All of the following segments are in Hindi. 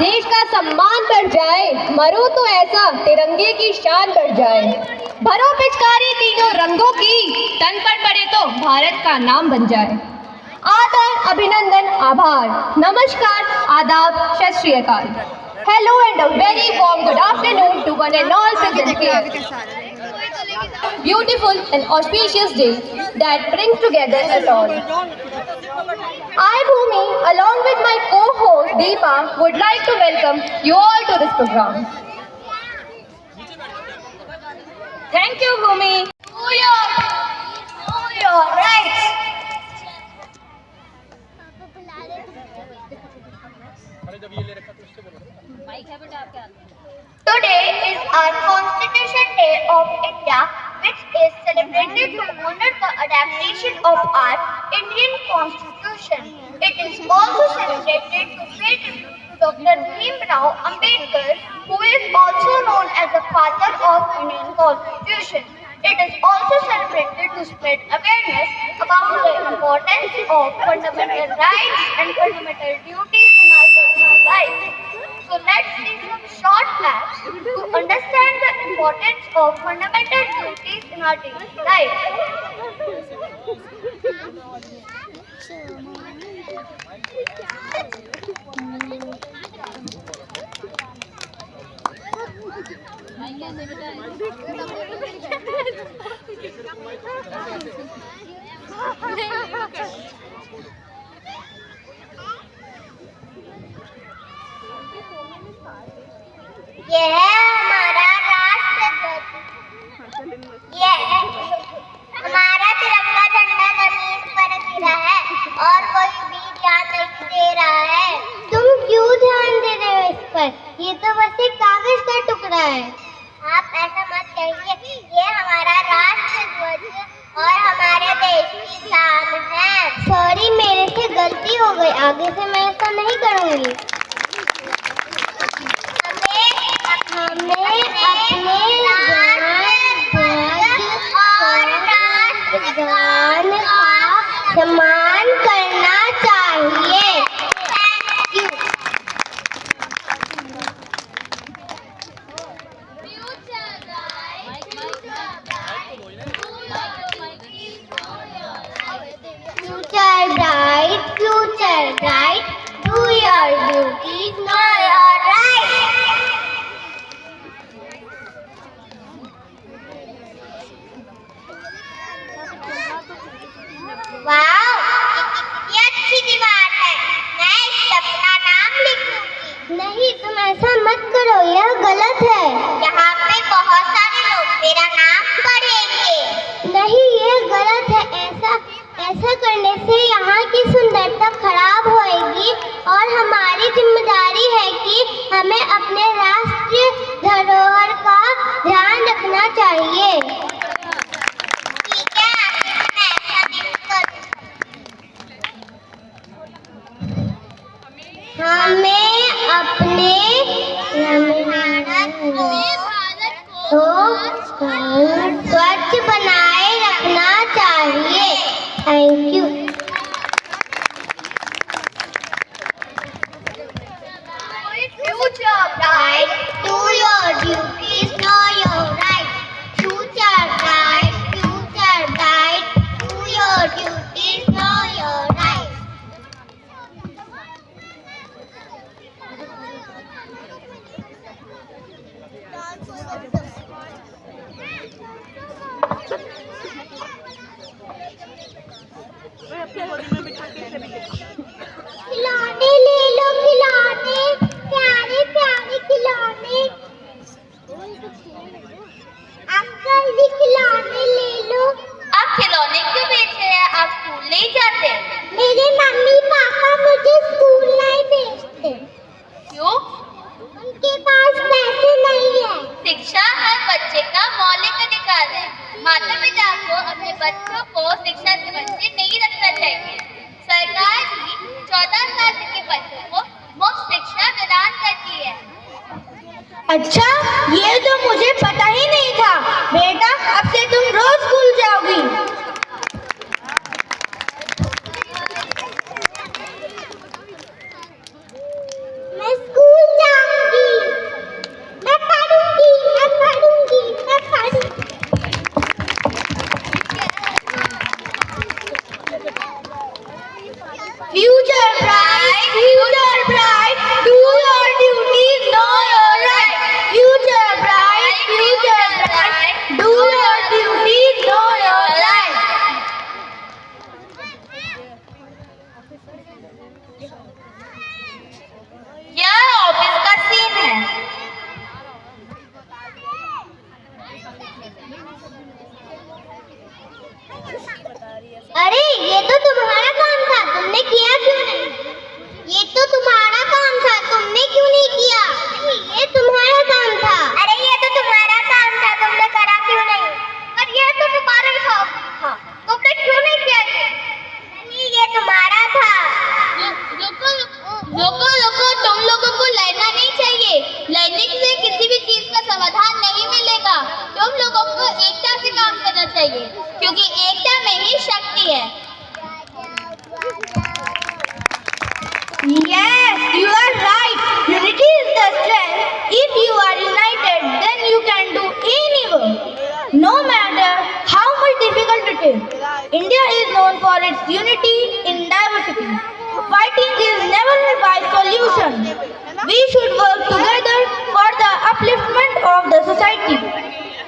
देश का सम्मान बढ़ जाए, मरो तो ऐसा तिरंगे की शान बढ़ जाए। भरो पिचकारी तीनों रंगों की, तन पर पड़े तो भारत का नाम बन जाए। आदर, अभिनंदन, आभार, नमस्कार, आदाब, सत श्री अकाल। Hello and a very warm good afternoon to one and all present here. Beautiful and auspicious day that brings together us all. I, Bhumi, along with my co-host Deepa, would like to welcome you all to this program. Thank you, Bhumi. Do your rights. Today is our Constitution Day of India, which is celebrated to honor the adaptation of our Indian Constitution. It is also celebrated to pay tribute to Dr. Bhimrao Ambedkar, who is also known as the father of Indian Constitution. It is also celebrated to spread awareness about the importance of fundamental rights and fundamental duties in our daily life. So let's see some short facts to understand the importance of fundamental duties in our daily life. यह है हमारा राष्ट्रध्वज। हमारा तिरंगा झंडा जमीन पर गिरा है और कोई भी ध्यान नहीं दे रहा है। तुम क्यों ध्यान दे रहे हो इस पर? ये तो बस एक कागज का टुकड़ा है। आप ऐसा मत कहिए, ये हमारा राष्ट्रध्वज और हमारे देश की शान है। सॉरी, मेरे से गलती हो गई, आगे से मैं ऐसा नहीं करूँगी। हमें अपने राष्ट्रगान का सम्मान करना चाहिए। Thank you. Future bright, do your duties, know your rights. Wow, ये कितनी अच्छी दीवार है। मैं इस पर अपना नाम लिखूंगी। नहीं, तुम ऐसा मत करो, यह गलत है। यहाँ पे बहुत सारे लोग मेरा नाम पढ़ेंगे। नहीं, यह गलत है। ऐसा करने से यहाँ की सुंदरता खराब होएगी और हमारी जिम्मेदारी है कि हमें अपने राष्ट्रीय धरोहर का ध्यान रखना चाहिए। हमें अपने भारत को स्वच्छ बनाए रखना चाहिए। Thank you. Future bright, do your duties, know your rights. Future bright, do your duties, know your rights. खिलौने ले लो, खिलौने, प्यारे प्यारे खिलौने। अंकल जी, खिलौने ले लो। आप खिलौने क्यों बेच रहे हैं? आप स्कूल नहीं जाते? मेरे मम्मी पापा मुझे स्कूल नहीं भेजते। क्यों? उनके पास पैसे नहीं है। शिक्षा हर बच्चे का मौलिक अधिकार है। माता पिता को अपने बच्चों को शिक्षा से वंचित नहीं रखना चाहिए। सरकार भी 14 साल तक के बच्चों को मुफ्त शिक्षा प्रदान करती है। अच्छा, ये तो मुझे पता ही नहीं था। बेटा, अब से तुम रोज स्कूल जाओगी। मैं school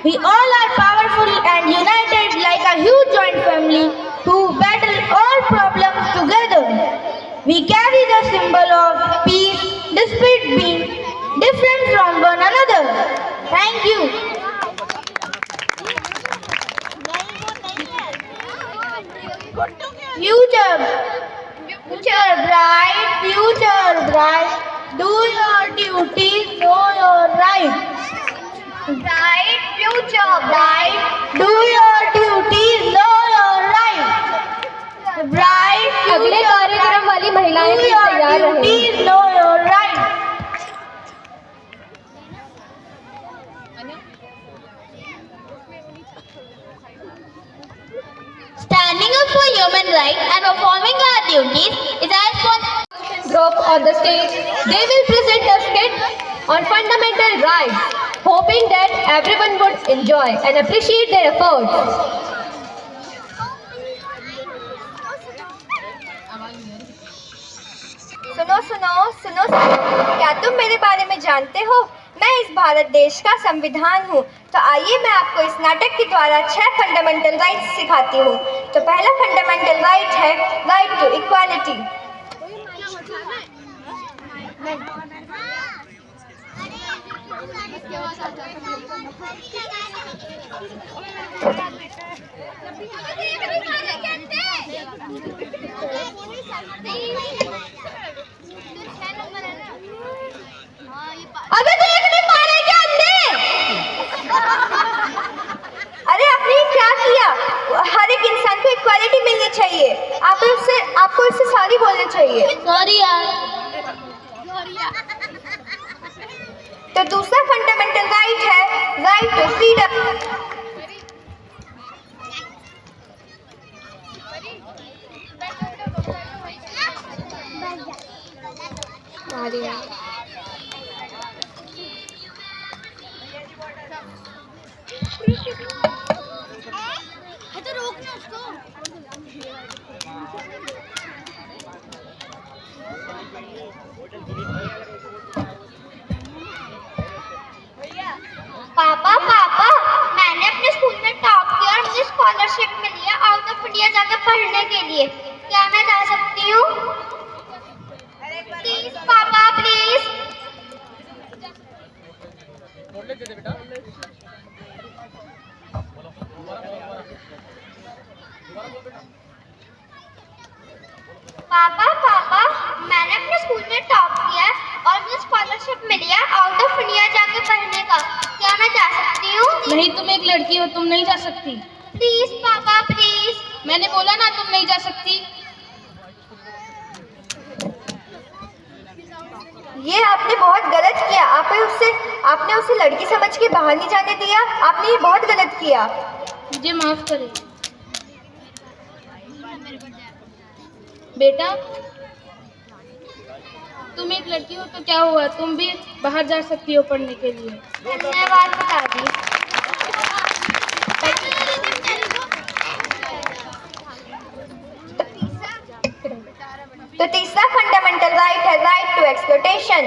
We all are powerful and united like a huge joint family who battle all problems together. We carry the symbol of peace despite being different from one another. Thank you. Future bright, do your duties, know your right. Bright future, bright. Do your duties, know your right. Bright future, अगले कार्यक्रम वाली महिलाएं do भी your तैयार रहें। duties, know your right. Standing up for human rights and performing our duties is our responsibility. Group on the stage, they will present a skit on fundamental rights, hoping that everyone would enjoy and appreciate their efforts. सुनो सुनो सुनो सुनो, क्या तुम मेरे बारे में जानते हो? मैं इस भारत देश का संविधान हूँ। तो आइए मैं आपको इस नाटक के द्वारा 6 फंडामेंटल राइट्स सिखाती हूँ। तो पहला फंडामेंटल राइट है राइट टू इक्वालिटी। अबे देख नहीं पा रहे क्या अंधे? अरे आपने ये क्या किया? हर एक इंसान को इक्वालिटी मिलनी चाहिए। आपको इससे सॉरी बोलना चाहिए। Sorry यार. तो दूसरा फंडामेंटल राइट है राइट टू फ्रीडम। पापा पापा, मैंने अपने स्कूल में टॉप किया और मुझे स्कॉलरशिप मिली है आउट ऑफ इंडिया जाकर पढ़ने के लिए। क्या मैं जा सकती हूँ? प्लीज पापा प्लीज। पापा पापा, मैंने अपने स्कूल में टॉप किया है और मुझे स्कॉलरशिप मिली है आउट ऑफ इंडिया जाकर पढ़ने का। क्या मैं जा सकती हूँ? नहीं, तुम एक लड़की हो, तुम नहीं जा सकती. प्लीज पापा प्लीज। मैंने बोला ना तुम नहीं जा सकती. ये आपने बहुत गलत किया। आपने उसे लड़की समझ के बाहर नहीं जाने दिया। आपने ये बहुत गलत किया। मुझे माफ करे बेटा. तुम एक लड़की हो तो क्या हुआ, तुम भी बाहर जा सकती हो पढ़ने के लिए. धन्यवाद दादी। तो तीसरा फंडामेंटल राइट है राइट टू एक्सप्लॉयटेशन।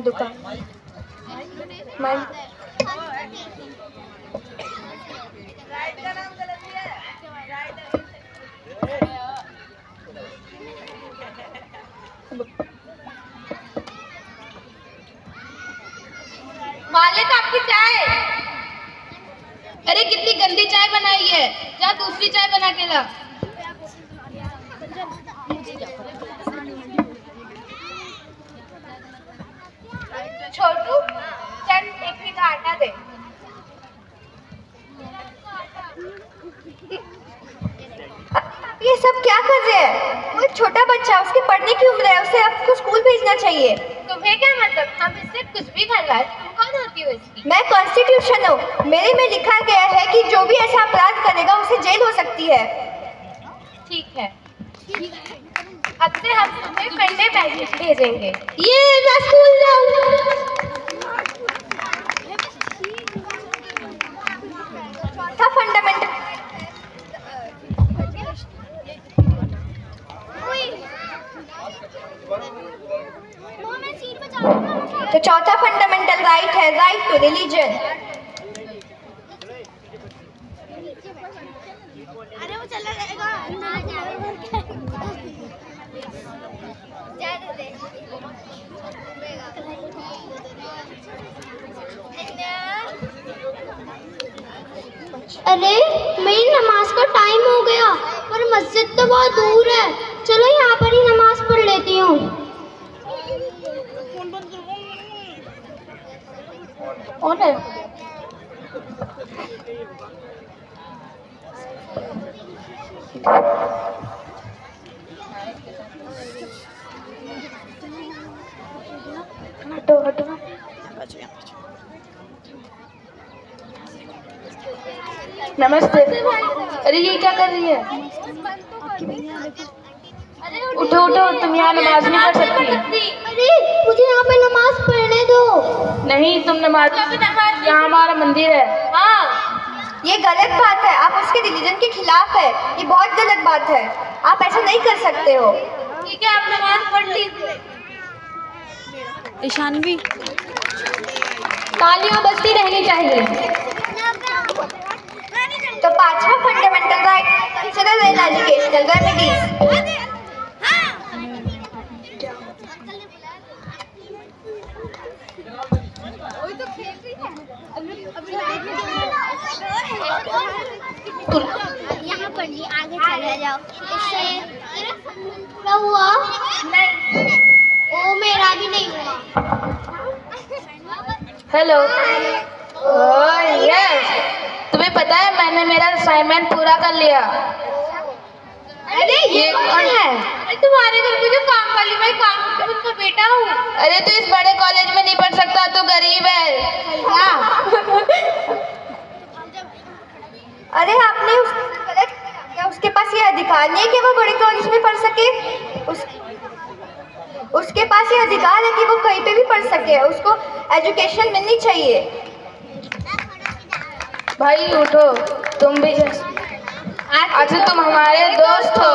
दुकान मन मालिक आपकी चाय. अरे कितनी गंदी चाय बनाई है, जा दूसरी चाय बना के ला. छोटू चल एक किलो आटा दे। ये सब क्या कर रहे हैं? वो एक छोटा बच्चा, उसके पढ़ने की उम्र है, उसे आपको स्कूल भेजना चाहिए। तुम्हें क्या मतलब, हम इससे कुछ भी करवाए. तुम कौन होती हो इसकी? मैं कॉन्स्टिट्यूशन हूँ, मेरे में लिखा गया है कि जो भी ऐसा अपराध करेगा उसे जेल हो सकती है। ठीक है, अब से हम तुम्हें पढ़ने भेजेंगे. ये मैं स्कूल जाऊँ। चौथा फंडामेंटल मैं सीट बचा तो चौथा फंडामेंटल राइट है राइट टू रिलीजन। अरे वो चला जाएगा अरे मेरी नमाज का टाइम हो गया पर मस्जिद तो बहुत दूर है। चलो यहाँ पर ही नमाज पढ़ लेती हूँ। नमस्ते। अरे ये क्या कर रही है? उठो उठो, तुम यहाँ नमाज नहीं पढ़ सकती। अरे मुझे यहाँ पे नमाज पढ़ने दो। नहीं, तुम नमाज, यहाँ हमारा मंदिर है। हाँ, ये गलत बात है। आप उसके रिलीजन के खिलाफ है। ये बहुत गलत बात है। आप ऐसा नहीं कर सकते हो। ठीक है, आप नमाज पढ़ लीजिए। ईशानवी, तालियां बजती रहनी चाहिए। तो पांचवा fundamental right cultural and educational remedies. यहाँ पढ़ ली, आगे चले जाओ। इससे पूरा हुआ नहीं। ओ मेरा भी नहीं हुआ। हेलो। ओह यस, तुम्हें पता है मैंने मेरा असाइनमेंट पूरा कर लिया। अरे ये कौन है? तुम्हारे घर में जो काम वाली मैं काम उसका बेटा हूँ। अरे तू इस बड़े कॉलेज में नहीं पढ़ सकता, तू गरीब है। क्या? अरे आपने उसको गलत किया। उसके पास ये अधिकार नहीं है कि वो बड़े कॉलेज में पढ़ सके। उसके पास ये अधिकार है कि वो कहीं पे भी पढ़ सके। उसको एजुकेशन मिलनी चाहिए। भाई उठो, तुम भी। अच्छा, तुम हमारे दोस्त हो।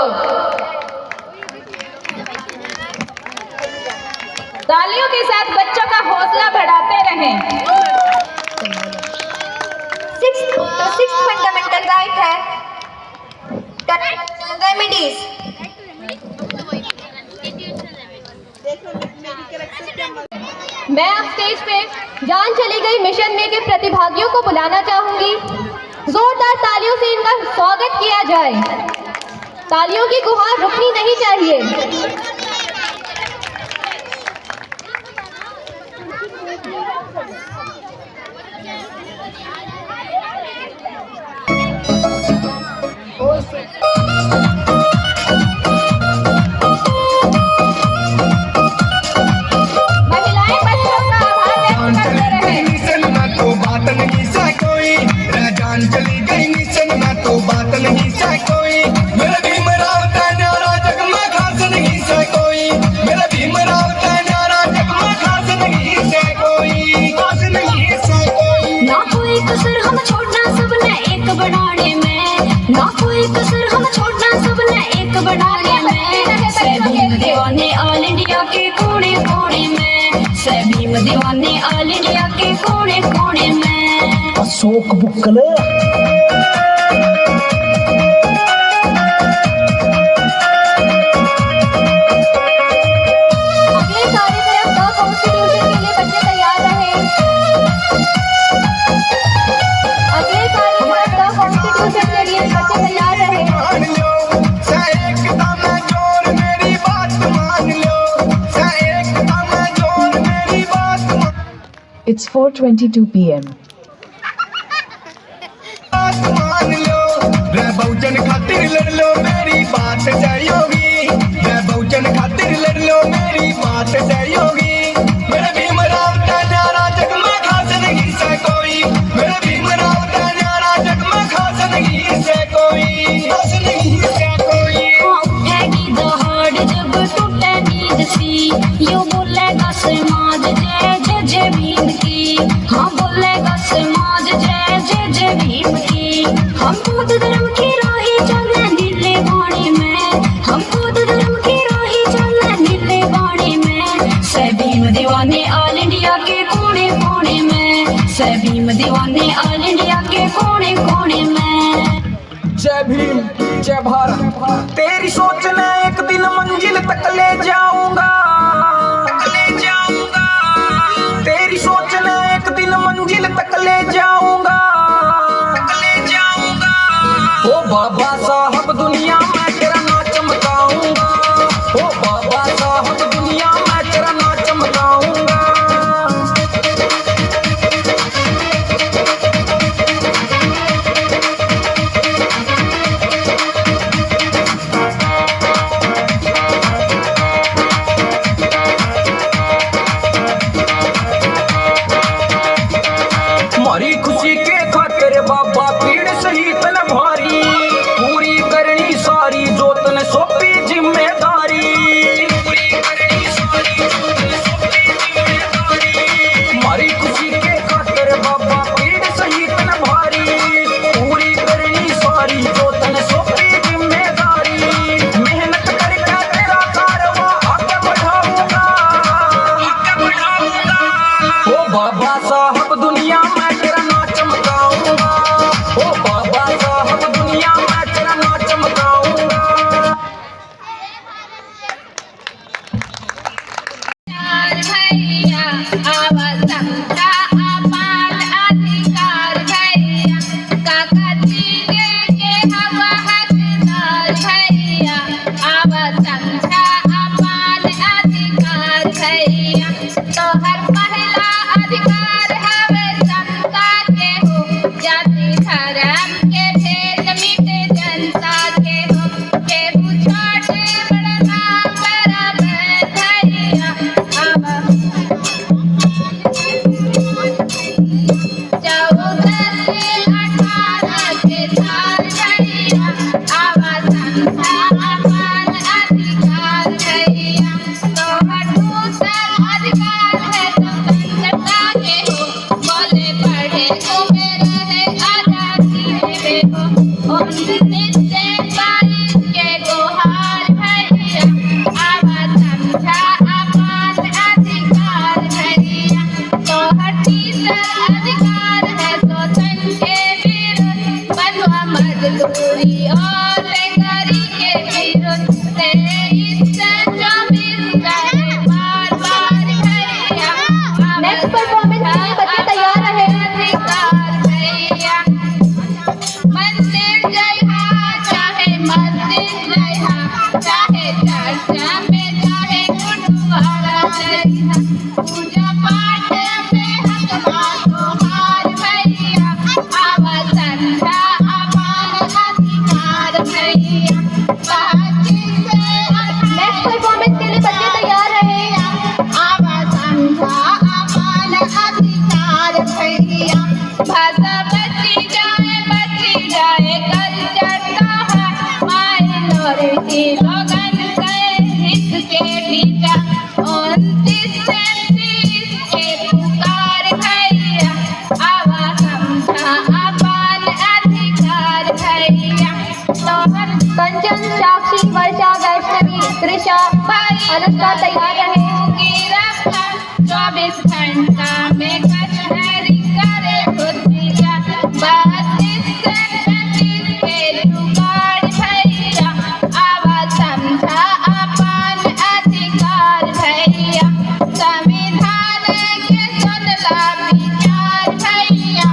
तालियों के साथ बच्चों का हौसला बढ़ाते रहें। सिक्स्थ फंडामेंटल राइट है रेमेडीज। मैं अब स्टेज पे जान चली गई मिशन में के प्रतिभागियों को बुलाना चाहूंगी। जोरदार तालियों से इनका स्वागत किया जाए। तालियों की गुहार रुकनी नहीं चाहिए। महिलाएं बच्चों का आभार व्यक्त करते रहे। जान चली गई मिशन में तो बात नहीं सा कोई। मेरा भीमराव का न्यारा जगमा खास नहीं सा कोई। मेरा भीमराव का न्यारा जगमा खास नहीं सा कोई। खास नहीं सा कोई। ना कोई कसर हम छोड़ना सबने एक बनाने में। ना कोई कसर हम छोड़ना सबने एक बनाने में। सभी दीवाने ऑल इंडिया के कोने कोने में। सभी दीवाने ऑल इंडिया के कोने कोने में। अशोक बुक्कल अगले सारे तरफ द कॉन्स्टिट्यूशन के लिए बच्चे तैयार रहे। अगले सारे तरफ द कॉन्स्टिट्यूशन के लिए बच्चे तैयार रहे। मान लो एकता में जोर मेरी बात मान लो। एकता में जोर मेरी बात It's 4:22 p.m. मान लो। रे बहुजन खातिर लड़ लो मेरी बात सहयोगी। रे बहुजन खातिर लड़ लो मेरी बात सहयोगी। मेरे भीमराव का न्यारा जगमा खास नहीं से कोई। मेरे भीमराव का न्यारा जगमा खास नहीं से कोई। खास नहीं से कोई। उठेगी दहाड़ जब टूटे नींद सी। यूं बोलेगा समाज जय जय जय भीम की। हाँ बोलेगा समाज जय जय जय भीम की। हम बौद्ध धर्म की राही चले नीले वाणी में। हम बौद्ध धर्म की राही चले नीले वाणी में। सभी दीवाने ऑल इंडिया जय भीम दीवाने ऑल इंडिया के कोने कोने में। जय भीम जय भारत, तेरी सोच ने एक दिन मंजिल तक ले जाऊंगा, तेरी सोच ने एक दिन मंजिल तक ले जाऊंगा, ओ बाबा साहब दुनिया में तेरा नाम चमकाऊंगा, ओ बाबा साहब दुनिया में तेरा नाम चमकाऊंगा। हमारी खुशी के खातिर बाबा पीड़ सहित न भारी, पूरी करनी सारी जो तन सौंपी जिम्मेदारी, हमारी खुशी के खातिर बाबा पीड़ सहित न भारी, पूरी करनी सारी जो तन सौंपी जिम्मेदारी, मेहनत करके तेरा कारवां आगे बढ़ाऊंगा, ओ बाबा साहब दुनिया में कंचन, साक्षी, वर्षा, वैष्णवी, त्रिशा, अनुष्का तैयार रहे। 24 घंटा में कचहरी करे खुदिया, 32 से 35 के जुगाड़ भैया, आवाज समझा अपन अधिकार भैया, संविधान के सुनला विचार भैया,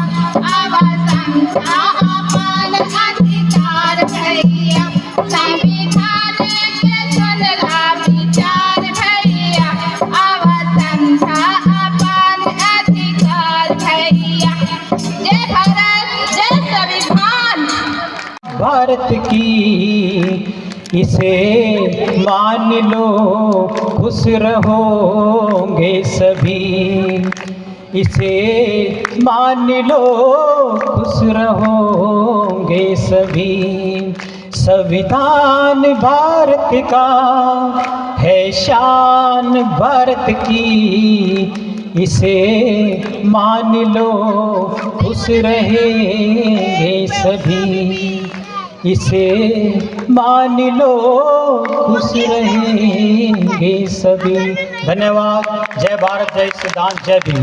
आवाज समझा अपन अधिकार भैया, संविधान के सुनला विचार भैया, आवाज समझा अपन अधिकार भैया। जय भारत जय संविधान। भारत की इसे मान लो, खुश रहोगे सभी, इसे मान लो, खुश रहोगे सभी। संविधान भारत का है शान भारत की, इसे मान लो, खुश रहेंगे सभी, इसे मान लो, खुश रहेंगे सभी। धन्यवाद। जय भारत, जय संविधान, जय भीम।